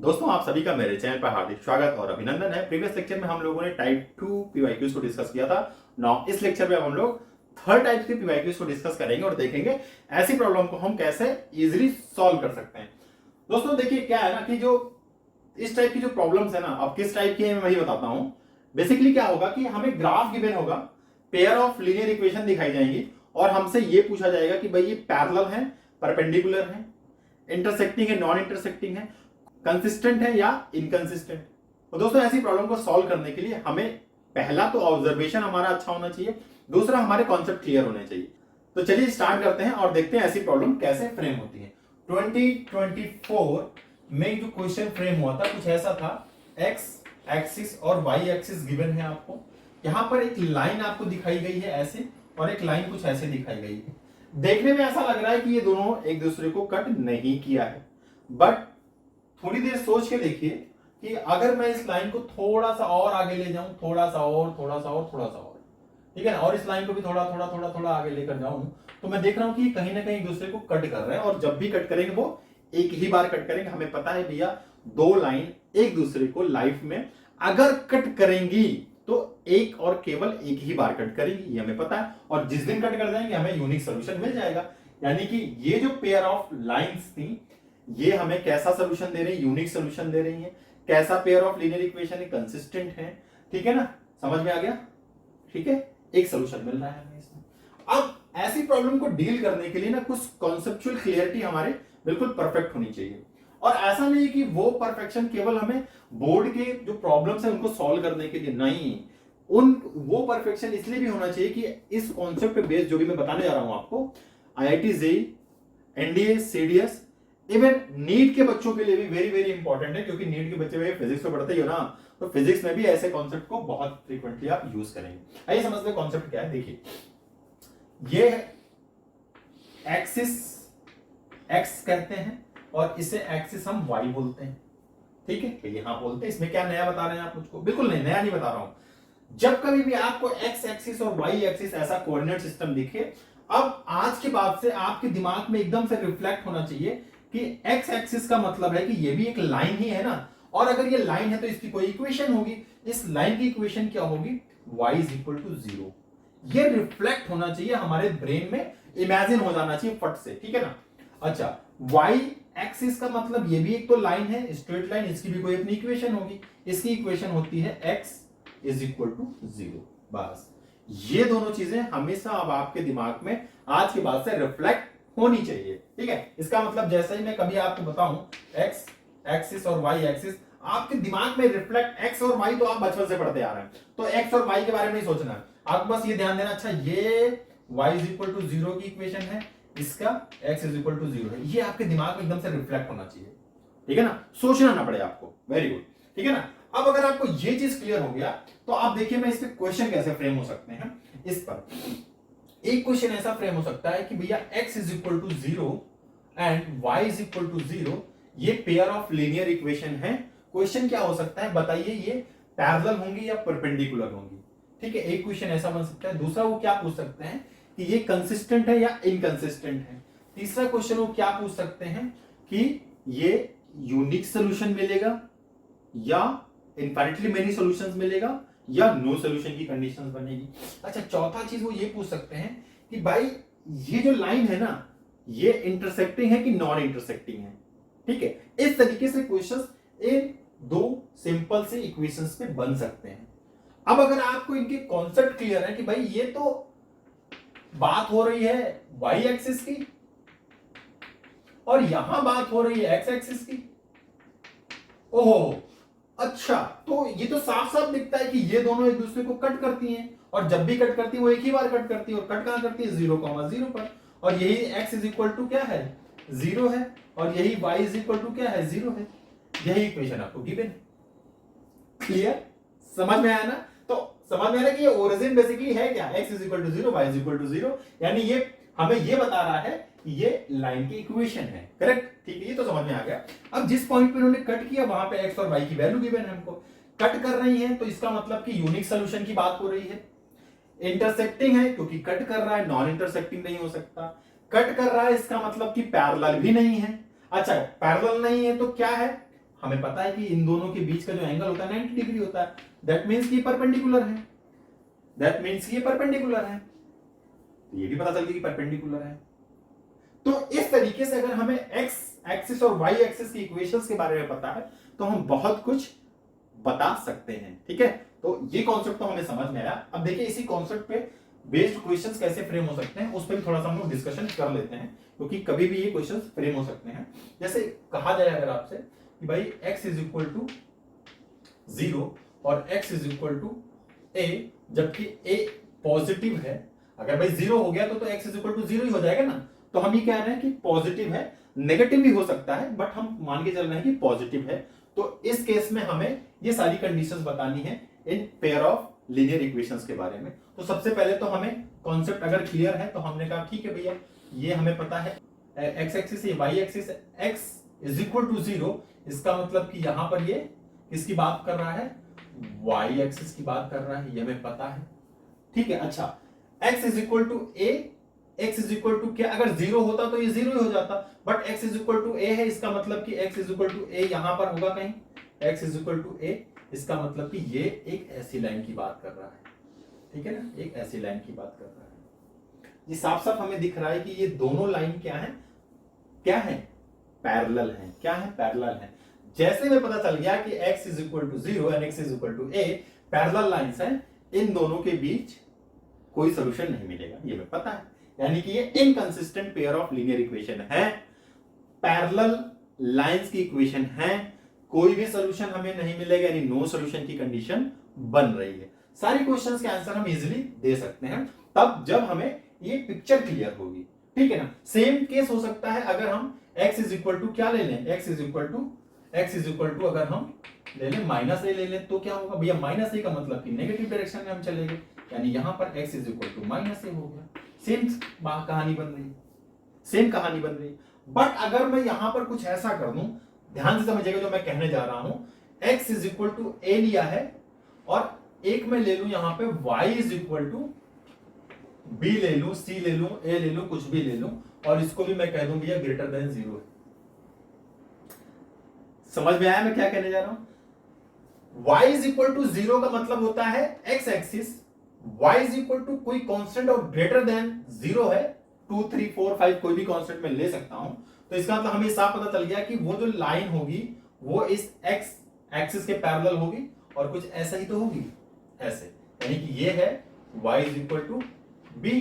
दोस्तों आप सभी का मेरे चैनल पर हार्दिक स्वागत और अभिनंदन है। प्रीवियस लेक्चर में हम लोगों ने टाइप 2 पीवाईक्यूज को डिस्कस किया था। नाउ इस लेक्चर में हम लोग थर्ड टाइप के पीवाईक्यूज को डिस्कस करेंगे और देखेंगे ऐसी प्रॉब्लम को हम कैसे इजीली सॉल्व कर सकते हैं। दोस्तों देखिए क्या है ना कि जो इस टाइप की जो प्रॉब्लम्स है ना, अब किस टाइप की है मैं वही बताता हूं। बेसिकली क्या होगा कि हमें ग्राफ गिवन होगा, पेयर ऑफ लीनियर इक्वेशन दिखाई जाएंगी और हमसे ये पूछा जाएगा कि भाई ये पैरेलल है, परपेंडिकुलर है, इंटरसेक्टिंग है, नॉन इंटरसेक्टिंग है, कंसिस्टेंट है या इनकंसिस्टेंट। तो दोस्तों ऐसी प्रॉब्लम को सॉल्व करने के लिए हमें पहला तो ऑब्जर्वेशन हमारा अच्छा होना चाहिए, दूसरा हमारे कॉन्सेप्ट क्लियर होने चाहिए। तो चलिए स्टार्ट करते हैं और देखते हैं ऐसी प्रॉब्लम कैसे फ्रेम होती है। 2024 में जो क्वेश्चन फ्रेम हुआ था कुछ ऐसा था। एक्स एक्सिस और वाई एक्सिस गिवन है आपको। यहां पर एक लाइन आपको दिखाई गई है ऐसे और एक लाइन कुछ ऐसे दिखाई गई है। देखने में ऐसा लग रहा है कि ये दोनों एक दूसरे को कट नहीं किया है, बट थोड़ी देर सोच के देखिए कि अगर मैं इस लाइन को थोड़ा सा और आगे ले जाऊं, थोड़ा सा और, थोड़ा सा और, थोड़ा सा और, ठीक है ना, और इस लाइन को भी थोड़ा थोड़ा थोड़ा थोड़ा आगे लेकर जाऊं, तो मैं देख रहा हूं कि कहीं ना कहीं एक दूसरे को कट कर रहे हैं और जब भी कट करेंगे वो एक ही बार कट करेंगे। हमें पता है भैया दो लाइन एक दूसरे को लाइफ में अगर कट करेंगी तो एक और केवल एक ही बार कट करेंगी, ये हमें पता है। और जिस दिन कट कर जाएंगे हमें यूनिक सोल्यूशन मिल जाएगा। यानी कि ये जो पेयर ऑफ लाइंस थी ये हमें कैसा सोल्यूशन दे रही है, यूनिक सोल्यूशन दे रही है। कैसा पेयर ऑफ लीनियर इक्वेशन है, कंसिस्टेंट है, ठीक है ना, समझ में आ गया, ठीक है, एक सोल्यूशन मिल रहा है हमें इसमें। अब ऐसी प्रॉब्लम को डील करने के लिए ना कुछ कॉन्सेप्चुअल क्लियरिटी हमारे बिल्कुल परफेक्ट होनी चाहिए। और ऐसा नहीं कि वो परफेक्शन केवल हमें बोर्ड के जो प्रॉब्लम्स है उनको सॉल्व करने के लिए नहीं, वो परफेक्शन इसलिए भी होना चाहिए कि इस कॉन्सेप्ट पे बेस्ड जो भी मैं बताने जा रहा हूं आपको, IIT JEE, NDA, CDS, even NEET के बच्चों के लिए भी वेरी वेरी इंपॉर्टेंट है, क्योंकि नीट के बच्चे में फिजिक्स तो पढ़ते ही हो ना, तो फिजिक्स में भी ऐसे कॉन्सेप्ट को बहुत फ्रीक्वेंटली आप यूज करेंगे। आइए समझते हैं कॉन्सेप्ट क्या है। देखिए ये एक्सिस एक्स कहते हैं और इसे एक्सिस हम वाई बोलते हैं, ठीक है, तो यहां बोलते हैं। इसमें क्या नया बता रहे हैं आप मुझको? बिल्कुल नहीं, नया नहीं बता रहा हूं। जब कभी भी आपको एक्स एक्सिस और वाई एक्सिस ऐसा कोऑर्डिनेट सिस्टम दिखे, अब आज के बाद से आपके दिमाग में एकदम से रिफ्लेक्ट होना चाहिए कि एक्स एक्सिस का मतलब है कि ये भी एक लाइन ही है ना, और अगर ये लाइन है तो इसकी कोई इक्वेशन होगी। इस लाइन की इक्वेशन क्या होगी? y is equal to 0। ये रिफ्लेक्ट होना चाहिए हमारे ब्रेन में, इमेजिन हो जाना चाहिए फट से, ठीक है ना। अच्छा, y एक्सिस का मतलब ये भी एक तो लाइन है, स्ट्रेट लाइन, इसकी भी कोई अपनी इक्वेशन होगी। इसकी इक्वेशन होती है x इज इक्वल टू 0। बस ये दोनों चीजें हमेशा अब आपके दिमाग में आज के बाद से रिफ्लेक्ट होनी चाहिए, ठीक है। इसका मतलब जैसे ही मैं कभी आपको बताऊं एक्स एक्सिस और वाई एक्सिस, आपके दिमाग में रिफ्लेक्ट एक्स और वाई तो आप बचपन से पढ़ते आ रहे हैं, तो एक्स और वाई के बारे में नहीं सोचना है आपको, बस ये ध्यान देना, अच्छा ये y इज इक्वल टू 0 की इक्वेशन है, इसका x इज इक्वल टू 0 है, ये आपके दिमाग में एकदम से रिफ्लेक्ट होना चाहिए, ठीक है ना, सोचना ना पड़े आपको। वेरी गुड, ठीक है ना। अब अगर आपको ये चीज क्लियर हो गया तो आप देखिए मैं इस पे क्वेश्चन कैसे फ्रेम हो सकते हैं। इस पर एक क्वेश्चन ऐसा फ्रेम हो सकता है कि भैया x is equal to 0 and y is equal to 0, ये पेयर ऑफ लीनियर इक्वेशन है। क्वेश्चन क्या हो सकता है बताइए, ये पैरेलल होंगी या परपेंडिकुलर होंगी, ठीक है, एक क्वेश्चन ऐसा बन सकता है। दूसरा वो क्या पूछ सकते हैं कि ये कंसिस्टेंट है या इनकंसिस्टेंट है। तीसरा क्वेश्चन वो क्या पूछ सकते हैं कि ये यूनिक सोल्यूशन मिलेगा या इनफाइनाइटली मेनी सॉल्यूशंस मिलेगा या नो सॉल्यूशन की कंडीशंस बनेगी। अच्छा, चौथा चीज वो ये पूछ सकते हैं कि भाई ये जो लाइन है ना, ये इंटरसेक्टिंग है कि नॉन इंटरसेक्टिंग है, ठीक है। इस तरीके से क्वेश्चंस इन दो सिंपल से इक्वेशंस पे बन सकते हैं। अब अगर आपको इनके कॉन्सेप्ट क्लियर है कि भाई ये तो बात हो रही है वाई एक्सिस की और यहां बात हो रही है एक्स एक्सिस की, ओहो अच्छा, तो ये तो साफ साफ दिखता है कि ये दोनों एक दूसरे को कट करती हैं, और जब भी कट करती है वो एक ही बार कट करती है, और कट कहां करती है? 0,0 पर। और यही x इज इक्वल टू क्या है? 0 है, और यही y इज इक्वल टू क्या है? 0 है। यही इक्वेशन आपको गिवन है। क्लियर, समझ में आया ना? तो समझ में आया कि ये ओरिजिन बेसिकली है क्या? x is equal to 0, y is equal to 0, यानी ये हमें ये बता रहा है कि ये लाइन की इक्वेशन है, करेक्ट, ठीक है, ये तो समझ में आ गया। अब जिस पॉइंट पे उन्होंने कट किया वहां पे x और y की वैल्यू गिवन है हमको, कट कर रही है तो इसका मतलब कि यूनिक सोल्यूशन की बात हो रही है। इंटरसेक्टिंग है क्योंकि कट कर रहा है, नॉन इंटरसेक्टिंग नहीं हो सकता। कट कर रहा है इसका मतलब कि पैरेलल भी नहीं है। अच्छा, पैरेलल नहीं है तो क्या है? हमें पता है कि इन दोनों के बीच का जो एंगल होता है 90 डिग्री होता है, दैट मीन्स कि परपेंडिकुलर है, दैट मीन्स कि ये परपेंडिकुलर है, तो ये भी पता चल गया कि परपेंडिकुलर है। तो इस तरीके से अगर हमें एक्स एक्सिस और वाई एक्सिस की इक्वेशंस के बारे में पता है तो हम बहुत कुछ बता सकते हैं, ठीक है। तो ये कॉन्सेप्ट तो हमें समझ में आया। अब देखिए इसी कॉन्सेप्ट पे बेस्ड क्वेश्चंस कैसे फ्रेम हो सकते हैं उस पर भी थोड़ा सा हम लोग डिस्कशन कर लेते हैं, क्योंकि कभी भी ये क्वेश्चंस फ्रेम हो सकते हैं। जैसे कहा जाए अगर आपसे कि भाई x इज इक्वल टू 0 और x is equal to a, जबकि a पॉजिटिव है, अगर भाई 0 हो गया तो x इज इक्वल टू 0 ही हो जाएगा ना। तो हम ये कह रहे हैं कि पॉजिटिव है, नेगेटिव भी हो सकता है, बट हम मान के चल रहे हैं कि पॉजिटिव है। तो इस केस में हमें ये सारी कंडीशंस बतानी है in pair of linear equations के बारे में। तो सबसे पहले तो हमें कॉन्सेप्ट अगर क्लियर है तो हमने कहा ठीक है भैया, ये हमें पता है एक्स एक्सिस ये y axis, x is equal to 0, इसका मतलब कि यहां पर ये किसकी बात कर रहा है, वाई एक्सिस की बात कर रहा है, ये हमें पता है, ठीक है। अच्छा, x is equal to A, x is equal to क्या, अगर 0 होता तो ये 0 ही हो जाता, but x is equal to a है, इसका मतलब कि x is equal to a यहां पर होगा कहीं, x is equal to a, इसका मतलब कि ये एक ऐसी लाइन की बात कर रहा है, ठीक है ना, एक ऐसी लाइन की बात कर रहा है। ये साफ साफ हमें दिख रहा है कि ये दोनों लाइन क्या है, क्या है, पैरेलल है, क्या है, पैरेलल है। जैसे में पता चल गया कि x is equal to 0 and x is equal to a parallel lines हैं, इन दोनों के बीच कोई सोल्यूशन नहीं मिलेगा, ये हमें पता है। यानी कि ये inconsistent pair of linear equation है, पैरेलल लाइंस की इक्वेशन है, कोई भी सोल्यूशन हमें नहीं मिलेगा, यानी नो सोल्यूशन की कंडीशन बन रही है। सारी क्वेश्चंस के आंसर हम इजीली दे सकते हैं तब जब हमें ये पिक्चर क्लियर होगी, ठीक है ना। सेम केस हो सकता है अगर हम x इज इक्वल टू क्या ले लें, x इज इक्वल टू अगर हम ले लें माइनस ए ले लें तो क्या होगा भैया, माइनस ए का मतलब कि नेगेटिव डायरेक्शन में हम चलेंगे, यानी यहां पर x is equal to minus A हो गया। सेम कहानी बन रही है, सेम कहानी बन रही है। बट अगर मैं यहां पर कुछ ऐसा कर दूं, ध्यान से समझिएगा जो मैं कहने जा रहा हूं, x इज इक्वल टू ए लिया है और एक मैं ले लूं यहां पे y is equal to B ले लूं, सी ले लूं, ए ले लूं, कुछ भी ले लूं, और इसको भी मैं कह दूं भैया ग्रेटर देन 0 है। समझ में आया मैं क्या कहने जा रहा हूं। y इज इक्वल टू 0 का मतलब होता है x axis, y is equal to कोई कांस्टेंट और ग्रेटर देन 0 है, 2 3 4 5 कोई भी कांस्टेंट मैं ले सकता हूं। तो इसका मतलब हमें साफ पता चल गया कि वो जो लाइन होगी वो इस x एक्सिस के पैरेलल होगी और कुछ ऐसा ही तो होगी, ऐसे, यानी कि ये है y is equal to B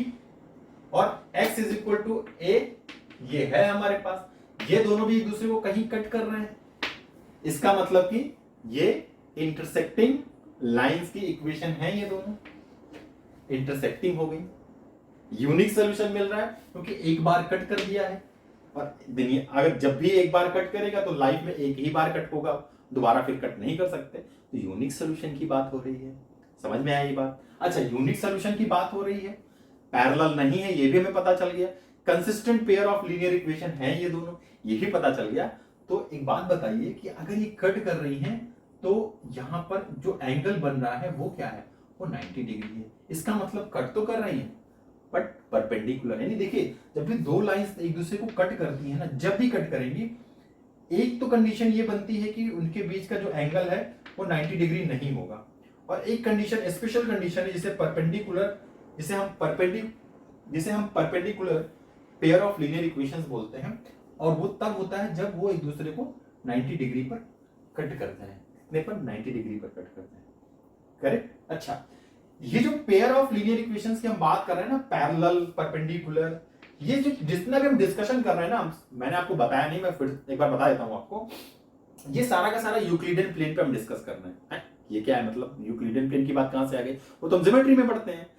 और x is equal to A, ये है हमारे पास, ये दोनों भी एक दूसरे को कहीं कट कर रहे हैं, इसका मतलब कि ये इंटरसेक्टिंग लाइंस की इक्वेशन है, ये दोनों इंटरसेक्टिंग हो गई, यूनिक सॉल्यूशन मिल रहा है क्योंकि एक बार कट कर दिया है। और अगर जब भी एक बार कट करेगा तो लाइफ में एक ही बार कट होगा, दोबारा फिर कट नहीं कर सकते, तो यूनिक सॉल्यूशन की बात हो रही है। समझ में आई ये बात। अच्छा, यूनिक सॉल्यूशन की बात हो रही है, पैरेलल नहीं है, ये भी हमें पता चल गया, consistent pair of linear equation है ये दोनों, ये भी पता चल गया। तो एक बात बताइए कि अगर ये कट कर रही हैं तो यहां पर जो एंगल बन रहा है वो क्या है, वो 90 डिग्री है। इसका मतलब कट तो कर रही है बट परपेंडिकुलर, यानी देखिए जब भी दो लाइंस एक दूसरे को कट करती है ना, जब भी कट करेंगी एक तो कंडीशन ये बनती है कि उनके बीच का जो एंगल है वो 90 डिग्री नहीं होगा, और एक कंडीशन स्पेशल कंडीशन है जिसे परपेंडिकुलर, जिसे हम perpendicular pair of linear equations बोलते हैं, और वो तब होता है जब वो एक दूसरे को 90 डिग्री पर कट करते हैं, कितने पर, 90 डिग्री पर कट करते हैं, करेक्ट। अच्छा, ये जो पेयर ऑफ लीनियर इक्वेशंस की हम बात कर रहे हैं ना, पैरेलल, परपेंडिकुलर, ये जो जितना भी हम डिस्कशन कर रहे हैं ना, मैंने आपको बताया नहीं, मैं फिर एक बार बता देता हूं आपको, ये सारा का सारा यूक्लिडियन प्लेन पे हम डिस्कस कर रहे हैं। ये क्या है, मतलब यूक्लिडियन प्लेन की बात कहां से आ गई, वो तो हम ज्योमेट्री में पढ़ते हैं।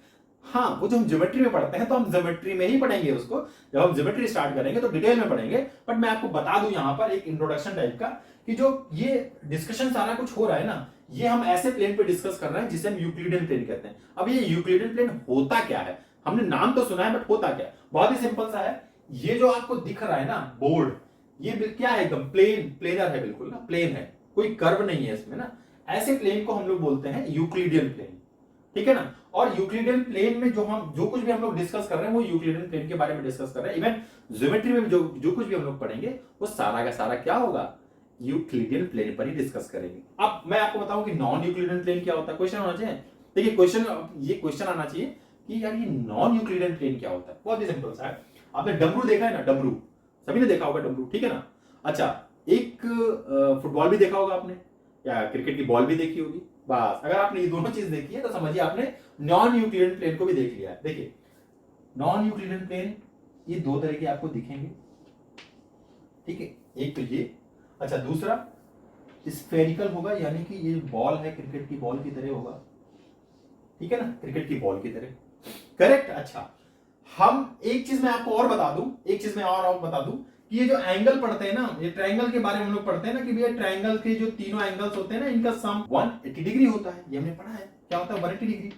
हाँ, वो जो हम ज्योमेट्री में पढ़ते हैं तो हम ज्योमेट्री में ही पढ़ेंगे उसको, जब हम ज्योमेट्री स्टार्ट करेंगे तो डिटेल में पढ़ेंगे, बट मैं आपको बता दूं यहां पर एक इंट्रोडक्शन टाइप का कि जो ये डिस्कशन सारा कुछ हो रहा है ना, ये हम ऐसे प्लेन पे डिस्कस कर रहे हैं जिसे हम यूक्लिडियन प्लेन कहते हैं। अब ये यूक्लिडियन प्लेन होता क्या है, हमने नाम तो सुना है बट होता क्या है, बहुत ही सिंपल सा है। ये जो आपको दिख रहा है ना बोर्ड, ये क्या है, एकदम प्लेनर है, बिल्कुल ना प्लेन है, कोई कर्व नहीं है इसमें ना, ऐसे प्लेन को हम लोग बोलते हैं यूक्लिडियन प्लेन, ठीक है ना। और यूक्लिडियन प्लेन में जो कुछ भी हम लोग डिस्कस कर रहे हैं वो यूक्लिडियन प्लेन के बारे में डिस्कस कर रहे हैं। इवन ज्योमेट्री में जो कुछ भी हम लोग पढ़ेंगे वो सारा का सारा क्या होगा, यूक्लिडियन प्लेन पर ही डिस्कस करेंगे। अब मैं आपको बताऊं कि नॉन यूक्लिडियन प्लेन क्या होता है। क्वेश्चन होना चाहिए, देखिए क्वेश्चन आना चाहिए कि यार ये नॉन यूक्लिडियन प्लेन क्या होता है। बहुत ही सिंपल सा है। आपने डमरू देखा है ना, डमरू सभी ने देखा होगा डमरू, ठीक है ना। अच्छा, एक फुटबॉल भी देखा होगा आपने, या क्रिकेट की बॉल भी देखी होगी। बस अगर आपने ये दोनों चीज देखी है तो समझिए आपने नॉन यूक्लिडियन प्लेन को भी देख लिया है। देखिए नॉन यूक्लिडियन प्लेन ये दो तरह के आपको दिखेंगे, ठीक है। एक तो ये, अच्छा दूसरा स्फेरिकल होगा, यानी कि ये बॉल है क्रिकेट की बॉल की तरह होगा, ठीक है ना, क्रिकेट की बॉल की तरह, करेक्ट। अच्छा, हम एक चीज मैं आपको और बता दूं, एक चीज मैं और बता दूं कि ये जो एंगल पढ़ते हैं ना, ये ट्रायंगल के बारे में हम लोग पढ़ते हैं ना कि भैया ट्रायंगल के जो तीनों एंगल्स होते हैं ना, इनका सम 180 डिग्री होता है। ये हमने पढ़ा है, क्या होता है 180 डिग्री।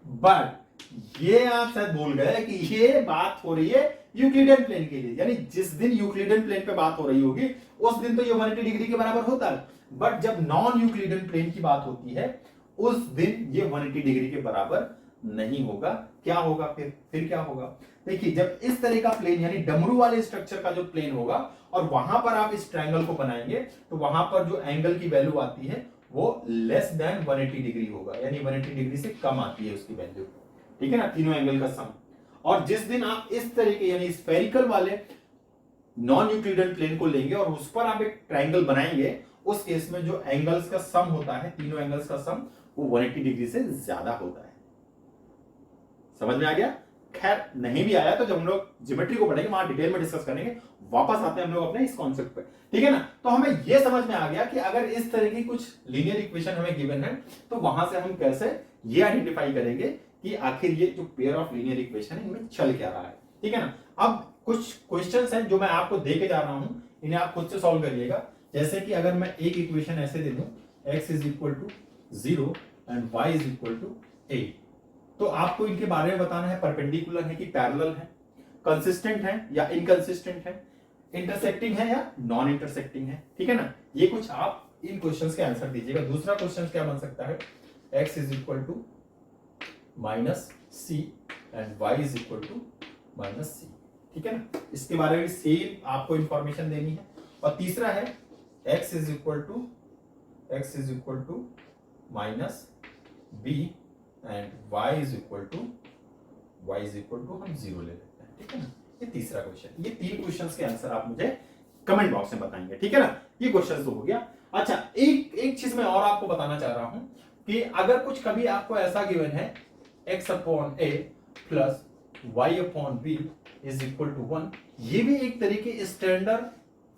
बट ये आप शायद भूल गए कि ये बात हो रही है यूक्लिडियन प्लेन के लिए, यानी जिस दिन यूक्लिडियन प्लेन पे बात हो रही होगी उस दिन तो ये 180 डिग्री के बराबर होता है, बट जब नॉन यूक्लिडियन प्लेन की बात होती है उस दिन ये 180 डिग्री के बराबर नहीं होगा। क्या होगा फिर क्या होगा? देखिए जब इस तरह का प्लेन यानी डमरू वाले स्ट्रक्चर का जो प्लेन होगा और वहां पर आप इस ट्रायंगल को बनाएंगे तो वहां पर जो एंगल की वैल्यू आती है वो लेस देन 180 डिग्री होगा, यानी 180 डिग्री से कम आती है उसकी वैल्यू, ठीक है ना, तीनों एंगल का सम। और जिस दिन आप इस तरह के यानी स्फेरिकल वाले नॉन यूक्लिडियन प्लेन को लेंगे और उस पर आप एक ट्रायंगल बनाएंगे, उस केस में जो एंगल्स का सम होता है, तीनों एंगल्स का सम, वो 180 डिग्री से ज्यादा होता है। समझ में आ गया? खैर नहीं भी आया तो जब हम लोग ज्योमेट्री को पढ़ेंगे वहां डिटेल में डिस्कस करेंगे। वापस आते हैं हम लोग अपने इस कॉन्सेप्ट पे, ठीक है ना। तो हमें यह समझ में आ गया कि अगर इस तरह की कुछ लीनियर इक्वेशन हमें गिवन है तो वहां से हम कैसे ये आइडेंटिफाई करेंगे कि आखिर ये जो पेयर ऑफ लीनियर इक्वेशन है इनमें चल क्या रहा है, ठीक है ना। अब कुछ क्वेश्चंस हैं जो मैं आपको दे के जा रहा हूं, इन्हें आप खुद से सॉल्व करिएगा। जैसे कि अगर मैं एक इक्वेशन ऐसे दे दूं, x is equal to 0 and y is equal to a, तो आपको इनके बारे में बताना है परपेंडिकुलर है कि पैरेलल है, कंसिस्टेंट है या इनकंसिस्टेंट है, इंटरसेक्टिंग है या नॉन इंटरसेक्टिंग है, ठीक है ना। ये कुछ आप इन क्वेश्चंस के आंसर दीजिएगा। दूसरा क्वेश्चन क्या बन सकता है, x is equal to minus C and y is equal to minus C, ठीक है ना। इसके बारे में सेम आपको इंफॉर्मेशन देनी है। और तीसरा है x is equal to minus B and y is equal to हम 0 ले लेते हैं, ठीक है ना। ये तीसरा क्वेश्चन, ये तीन क्वेश्चंस के आंसर आप मुझे कमेंट बॉक्स में बताएंगे, ठीक है ना। ये क्वेश्चन तो हो गया। अच्छा, एक चीज मैं और आपको बताना चाह रहा हूं कि अगर कुछ कभी आपको ऐसा गिवन है x upon a plus y upon b is equal to 1, ये भी एक तरीके standard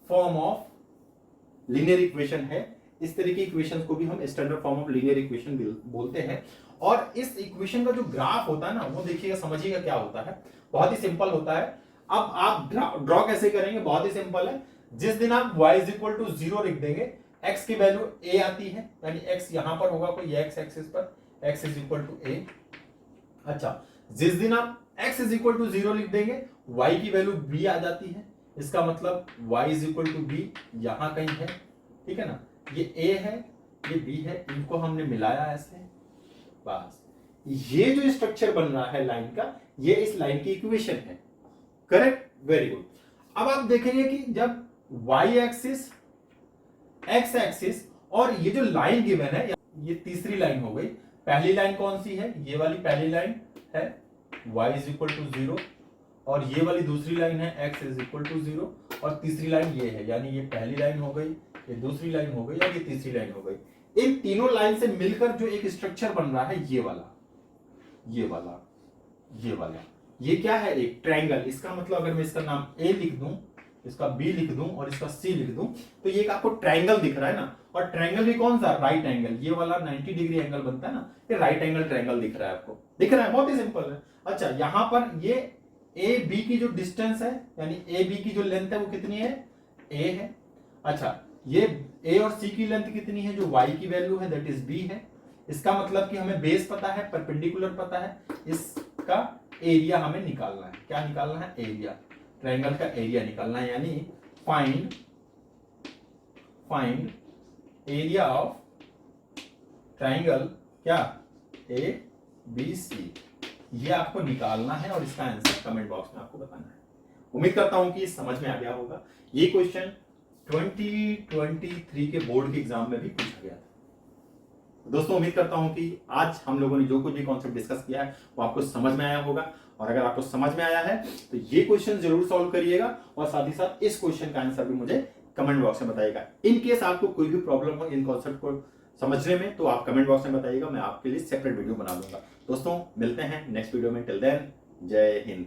form of linear equation है। इस तरह की इक्वेशंस को भी हम standard form of linear equation बोलते हैं। और इस इक्वेशन का जो ग्राफ होता है ना, वो देखिएगा, समझिएगा क्या होता है। बहुत ही सिंपल होता है। अब आप ड्रॉ कैसे करेंगे, बहुत ही सिंपल है। जिस दिन आप y इज इक्वल टू 0 लिख देंगे, x की वैल्यू a आती है, यानी x यहां पर होगा कोई x एक्सिस पर, x is equal to a। अच्छा, जिस दिन आप x इज इक्वल टू 0 लिख देंगे, y की वैल्यू b आ जाती है। इसका मतलब y is equal to b यहां कहीं है, ठीक है ना। ये a है, ये b है, इनको हमने मिलाया ऐसे, बस ये जो स्ट्रक्चर बन रहा है लाइन का, ये इस लाइन की इक्वेशन है, करेक्ट, वेरी गुड। अब आप देखेंगे कि जब y एक्सिस, x एक्सिस और ये जो लाइन गिवन है, ये तीसरी लाइन हो गई। पहली लाइन कौन सी है, ये वाली पहली लाइन है y इज इक्वल टू 0, और ये वाली दूसरी लाइन है x इज इक्वल टू 0, और तीसरी लाइन ये है, यानी ये पहली लाइन हो गई, ये दूसरी लाइन हो गई और ये तीसरी लाइन हो गई। इन तीनों लाइन से मिलकर जो एक स्ट्रक्चर बन रहा है, ये वाला, ये वाला, ये वाला, ये क्या है, एक ट्रायंगल। इसका मतलब अगर मैं इसका नाम A लिख दूं, इसका B लिख दूं और इसका C लिख दूं, तो ये एक आपको ट्रायंगल दिख रहा है ना। और ट्रायंगल भी कौन सा, राइट एंगल, ये वाला 90 डिग्री एंगल बनता है ना, ये राइट एंगल ट्रायंगल दिख रहा है आपको, दिख रहा है, बहुत ही सिंपल है। अच्छा, यहां पर ये A B की जो डिस्टेंस है, यानी A B की जो लेंथ है वो कितनी है, A है। अच्छा, ये A और C की लेंथ कितनी है, जो y की वैल्यू है दैट इज b है। इसका मतलब कि हमें बेस पता है, परपेंडिकुलर पता है, इसका एरिया हमें निकालना है। क्या निकालना है, एरिया, ट्रायंगल का एरिया निकालना है, यानी फाइंड एरिया ऑफ ट्रायंगल, क्या, ABC, ये आपको निकालना है और इसका आंसर कमेंट बॉक्स में आपको बताना है। उम्मीद करता हूं कि समझ में आ गया होगा। ये क्वेश्चन 2023 के बोर्ड के एग्जाम में भी पूछा गया था। दोस्तों उम्मीद करता हूं कि आज हम लोगों ने जो कुछ भी कॉन्सेप्ट डिस्कस किया है वो आपको समझ में आया होगा, और अगर आपको समझ में आया है तो ये क्वेश्चन जरूर सॉल्व करिएगा, और साथ ही साथ इस क्वेश्चन का आंसर भी मुझे कमेंट बॉक्स में बताइएगा। इन केस आपको कोई भी प्रॉब्लम हो इन कॉन्सेप्ट को समझने में तो आप कमेंट बॉक्स में बताइएगा, मैं आपके लिए सेपरेट वीडियो बना दूंगा। दोस्तों मिलते हैं नेक्स्ट वीडियो में, टिल देन जय हिंद।